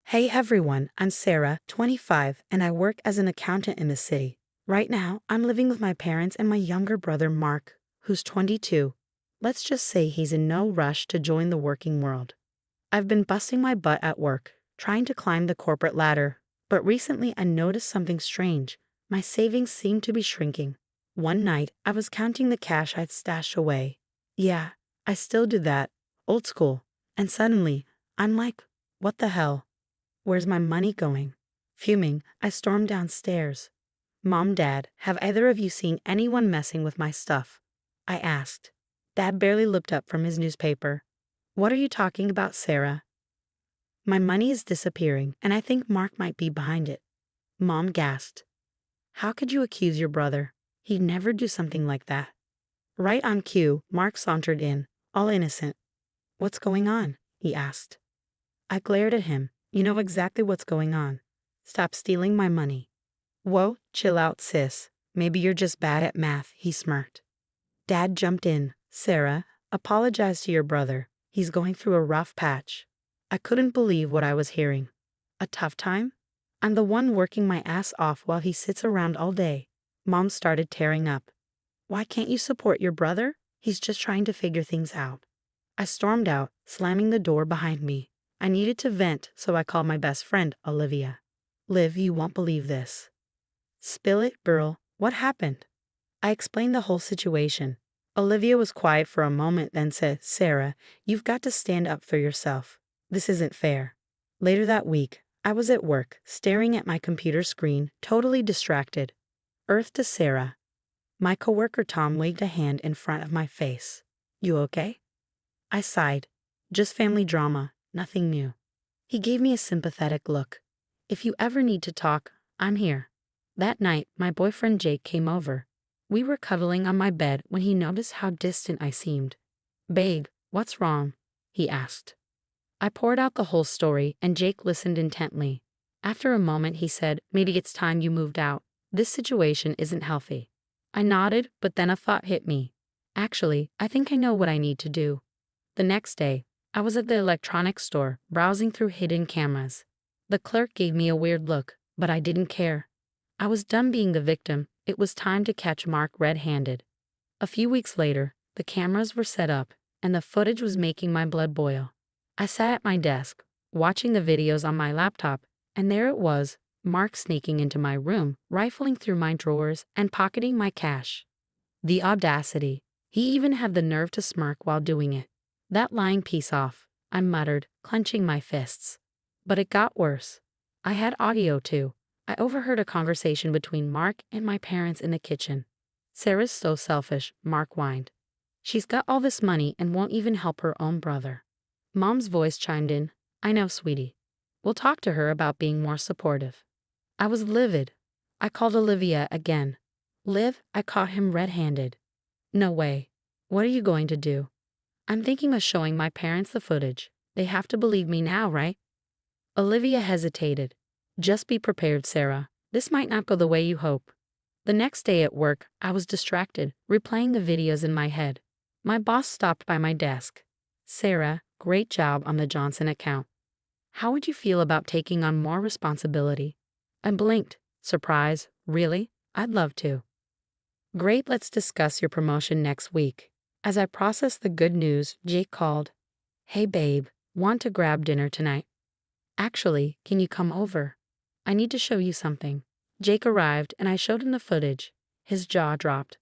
Hey everyone, I'm Sarah, 25, and I work as an accountant in the city. Right now, I'm living with my parents and my younger brother Mark, who's 22. Let's just say he's in no rush to join the working world. I've been busting my butt at work, trying to climb the corporate ladder, but recently I noticed something strange. My savings seemed to be shrinking. One night, I was counting the cash I'd stashed away. Yeah, I still do that, old school. And suddenly, I'm like, what the hell? Where's my money going? Fuming, I stormed downstairs. Mom, Dad, have either of you seen anyone messing with my stuff? I asked. Dad barely looked up from his newspaper. What are you talking about, Sarah? My money is disappearing, and I think Mark might be behind it. Mom gasped. How could you accuse your brother? He'd never do something like that. Right on cue, Mark sauntered in, all innocent. What's going on? He asked. I glared at him. You know exactly what's going on. Stop stealing my money. Whoa, chill out, sis. Maybe you're just bad at math, he smirked. Dad jumped in. Sarah, apologize to your brother. He's going through a rough patch. I couldn't believe what I was hearing. A tough time? I'm the one working my ass off while he sits around all day. Mom started tearing up. Why can't you support your brother? He's just trying to figure things out. I stormed out, slamming the door behind me. I needed to vent, so I called my best friend, Olivia. Liv, you won't believe this. Spill it, girl. What happened? I explained the whole situation. Olivia was quiet for a moment, then said, Sarah, you've got to stand up for yourself. This isn't fair. Later that week, I was at work, staring at my computer screen, totally distracted. Earth to Sarah. My coworker Tom waved a hand in front of my face. You okay? I sighed. Just family drama, nothing new. He gave me a sympathetic look. If you ever need to talk, I'm here. That night, my boyfriend Jake came over. We were cuddling on my bed when he noticed how distant I seemed. Babe, what's wrong? He asked. I poured out the whole story, and Jake listened intently. After a moment, he said, maybe it's time you moved out. This situation isn't healthy. I nodded, but then a thought hit me. Actually, I think I know what I need to do. The next day, I was at the electronics store, browsing through hidden cameras. The clerk gave me a weird look, but I didn't care. I was done being the victim. It was time to catch Mark red-handed. A few weeks later, the cameras were set up, and the footage was making my blood boil. I sat at my desk, watching the videos on my laptop, and there it was, Mark sneaking into my room, rifling through my drawers, and pocketing my cash. The audacity. He even had the nerve to smirk while doing it. That lying piece off, I muttered, clenching my fists. But it got worse. I had audio too. I overheard a conversation between Mark and my parents in the kitchen. Sarah's so selfish, Mark whined. She's got all this money and won't even help her own brother. Mom's voice chimed in. I know, sweetie. We'll talk to her about being more supportive. I was livid. I called Olivia again. Liv, I caught him red-handed. No way. What are you going to do? I'm thinking of showing my parents the footage. They have to believe me now, right? Olivia hesitated. Just be prepared, Sarah. This might not go the way you hope. The next day at work, I was distracted, replaying the videos in my head. My boss stopped by my desk. Sarah, great job on the Johnson account. How would you feel about taking on more responsibility? I blinked. Surprise, really? I'd love to. Great, let's discuss your promotion next week. As I processed the good news, Jake called. Hey babe, want to grab dinner tonight? Actually, can you come over? I need to show you something. Jake arrived and I showed him the footage. His jaw dropped.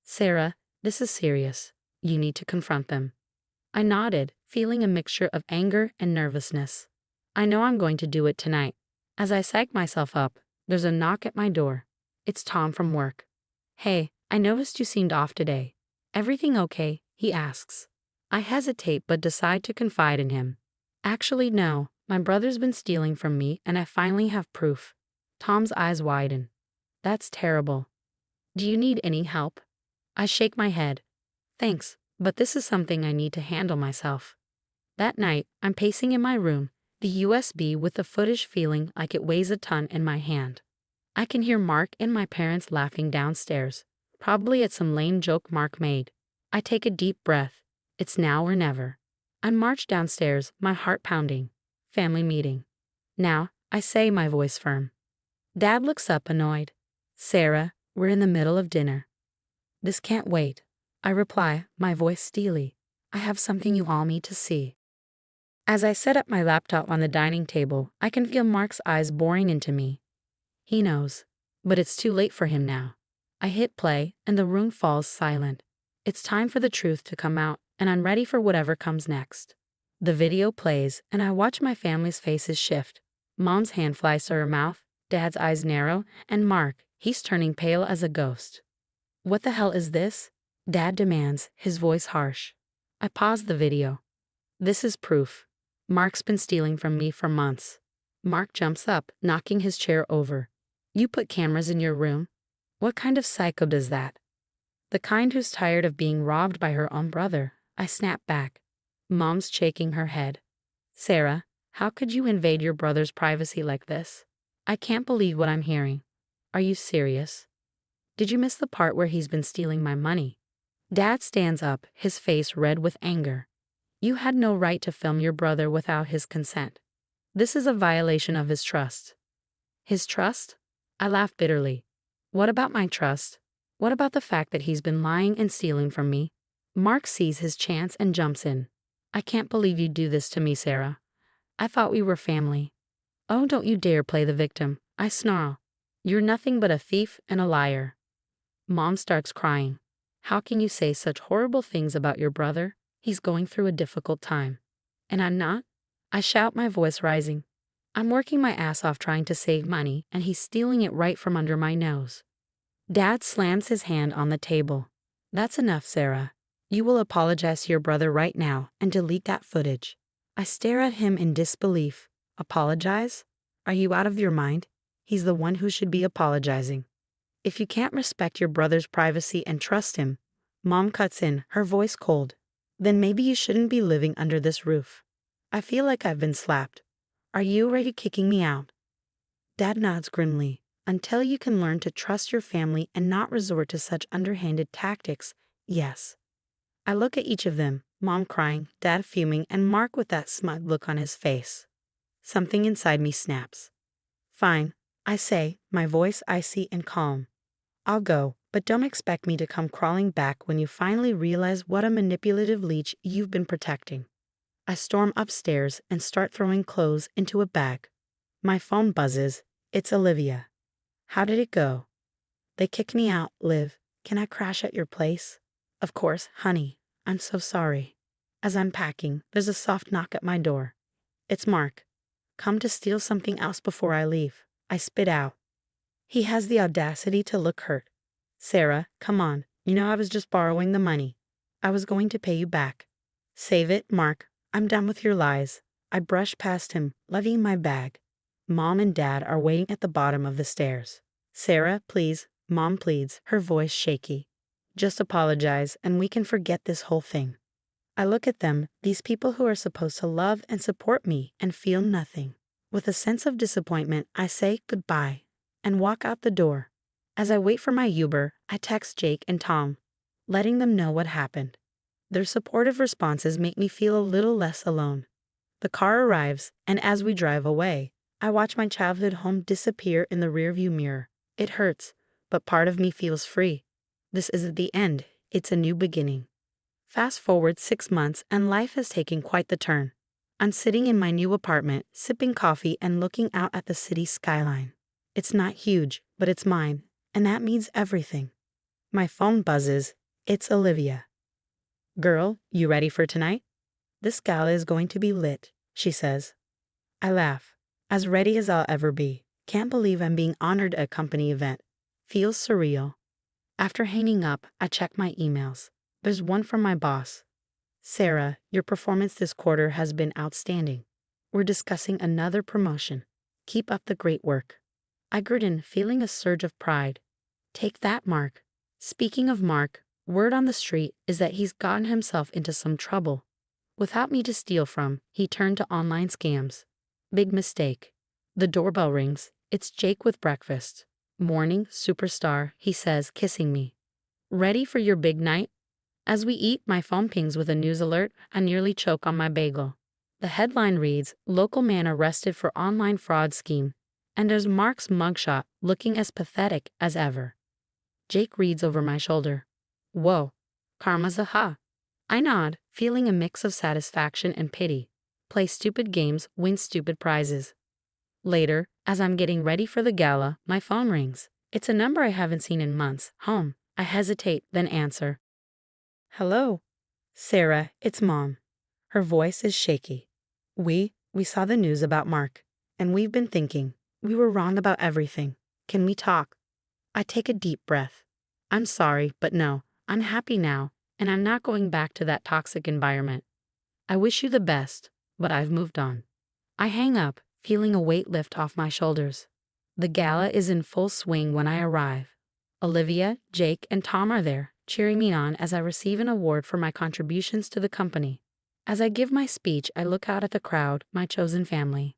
Sarah, this is serious. You need to confront them. I nodded, feeling a mixture of anger and nervousness. I know I'm going to do it tonight. As I psyched myself up, there's a knock at my door. It's Tom from work. Hey, I noticed you seemed off today. Everything okay? He asks. I hesitate but decide to confide in him. Actually, no. My brother's been stealing from me and I finally have proof. Tom's eyes widen. That's terrible. Do you need any help? I shake my head. Thanks, but this is something I need to handle myself. That night, I'm pacing in my room, the USB with the footage feeling like it weighs a ton in my hand. I can hear Mark and my parents laughing downstairs, probably at some lame joke Mark made. I take a deep breath. It's now or never. I march downstairs, my heart pounding. Family meeting. Now, I say, my voice firm. Dad looks up annoyed. Sarah, we're in the middle of dinner. This can't wait. I reply, my voice steely. I have something you all need to see. As I set up my laptop on the dining table, I can feel Mark's eyes boring into me. He knows. But it's too late for him now. I hit play, and the room falls silent. It's time for the truth to come out, and I'm ready for whatever comes next. The video plays, and I watch my family's faces shift. Mom's hand flies to her mouth, Dad's eyes narrow, and Mark, he's turning pale as a ghost. What the hell is this? Dad demands, his voice harsh. I pause the video. This is proof. Mark's been stealing from me for months. Mark jumps up, knocking his chair over. You put cameras in your room? What kind of psycho does that? The kind who's tired of being robbed by her own brother. I snap back. Mom's shaking her head. Sarah, how could you invade your brother's privacy like this? I can't believe what I'm hearing. Are you serious? Did you miss the part where he's been stealing my money? Dad stands up, his face red with anger. You had no right to film your brother without his consent. This is a violation of his trust. His trust? I laugh bitterly. What about my trust? What about the fact that he's been lying and stealing from me? Mark sees his chance and jumps in. I can't believe you'd do this to me, Sarah. I thought we were family. Oh, don't you dare play the victim, I snarl. You're nothing but a thief and a liar. Mom starts crying. How can you say such horrible things about your brother? He's going through a difficult time. And I'm not? I shout, my voice rising. I'm working my ass off trying to save money, and he's stealing it right from under my nose. Dad slams his hand on the table. That's enough, Sarah. You will apologize to your brother right now and delete that footage. I stare at him in disbelief. Apologize? Are you out of your mind? He's the one who should be apologizing. If you can't respect your brother's privacy and trust him, Mom cuts in, her voice cold, then maybe you shouldn't be living under this roof. I feel like I've been slapped. Are you already kicking me out? Dad nods grimly. Until you can learn to trust your family and not resort to such underhanded tactics, yes. I look at each of them, Mom crying, Dad fuming, and Mark with that smug look on his face. Something inside me snaps. Fine, I say, my voice icy and calm. I'll go, but don't expect me to come crawling back when you finally realize what a manipulative leech you've been protecting. I storm upstairs and start throwing clothes into a bag. My phone buzzes. It's Olivia. How did it go? They kicked me out, Liv. Can I crash at your place? Of course, honey. I'm so sorry. As I'm packing, there's a soft knock at my door. It's Mark. Come to steal something else before I leave. I spit out. He has the audacity to look hurt. Sarah, come on. You know I was just borrowing the money. I was going to pay you back. Save it, Mark. I'm done with your lies. I brush past him, levying my bag. Mom and Dad are waiting at the bottom of the stairs. Sarah, please, Mom pleads, her voice shaky. Just apologize and we can forget this whole thing. I look at them, these people who are supposed to love and support me, and feel nothing. With a sense of disappointment, I say goodbye and walk out the door. As I wait for my Uber, I text Jake and Tom, letting them know what happened. Their supportive responses make me feel a little less alone. The car arrives, and as we drive away, I watch my childhood home disappear in the rearview mirror. It hurts, but part of me feels free. This isn't the end, it's a new beginning. Fast forward 6 months, and life has taken quite the turn. I'm sitting in my new apartment, sipping coffee and looking out at the city skyline. It's not huge, but it's mine, and that means everything. My phone buzzes. It's Olivia. Girl, you ready for tonight? This gala is going to be lit, she says. I laugh. As ready as I'll ever be. Can't believe I'm being honored at a company event. Feels surreal. After hanging up, I check my emails. There's one from my boss. Sarah, your performance this quarter has been outstanding. We're discussing another promotion. Keep up the great work. I grin, feeling a surge of pride. Take that, Mark. Speaking of Mark, word on the street is that he's gotten himself into some trouble. Without me to steal from, he turned to online scams. Big mistake. The doorbell rings. It's Jake with breakfast. Morning, superstar, he says, kissing me. Ready for your big night? As we eat, my phone pings with a news alert. I nearly choke on my bagel. The headline reads, "Local man arrested for online fraud scheme." And there's Mark's mugshot looking as pathetic as ever. Jake reads over my shoulder. Whoa, karma's a ha. I nod, feeling a mix of satisfaction and pity. Play stupid games, win stupid prizes. Later, as I'm getting ready for the gala, my phone rings. It's a number I haven't seen in months. Home. I hesitate, then answer. Hello. Sarah, it's Mom. Her voice is shaky. We saw the news about Mark, and we've been thinking. We were wrong about everything. Can we talk? I take a deep breath. I'm sorry, but no, I'm happy now, and I'm not going back to that toxic environment. I wish you the best, but I've moved on. I hang up, feeling a weight lift off my shoulders. The gala is in full swing when I arrive. Olivia, Jake, and Tom are there, cheering me on as I receive an award for my contributions to the company. As I give my speech, I look out at the crowd, my chosen family.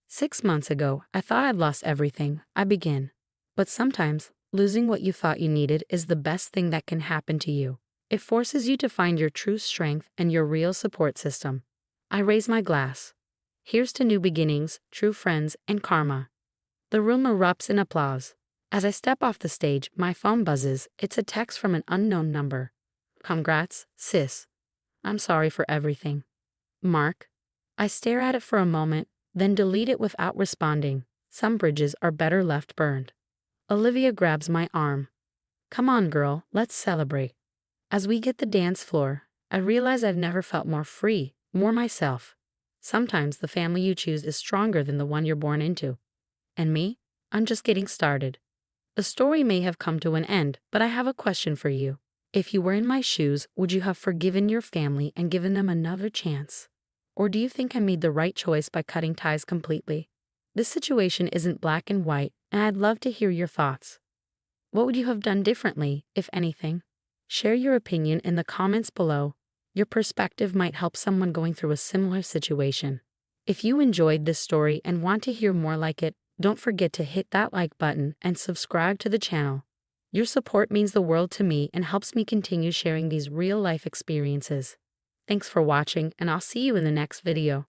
6 months ago, I thought I'd lost everything. I begin. But sometimes, losing what you thought you needed is the best thing that can happen to you. It forces you to find your true strength and your real support system. I raise my glass. Here's to new beginnings, true friends, and karma. The room erupts in applause. As I step off the stage, my phone buzzes. It's a text from an unknown number. Congrats, sis. I'm sorry for everything. Mark. I stare at it for a moment, then delete it without responding. Some bridges are better left burned. Olivia grabs my arm. Come on, girl, let's celebrate. As we get the dance floor, I realize I've never felt more free, more myself. Sometimes the family you choose is stronger than the one you're born into. And me? I'm just getting started. The story may have come to an end, but I have a question for you. If you were in my shoes, would you have forgiven your family and given them another chance? Or do you think I made the right choice by cutting ties completely? This situation isn't black and white, and I'd love to hear your thoughts. What would you have done differently, if anything? Share your opinion in the comments below. Your perspective might help someone going through a similar situation. If you enjoyed this story and want to hear more like it, don't forget to hit that like button and subscribe to the channel. Your support means the world to me and helps me continue sharing these real-life experiences. Thanks for watching, and I'll see you in the next video.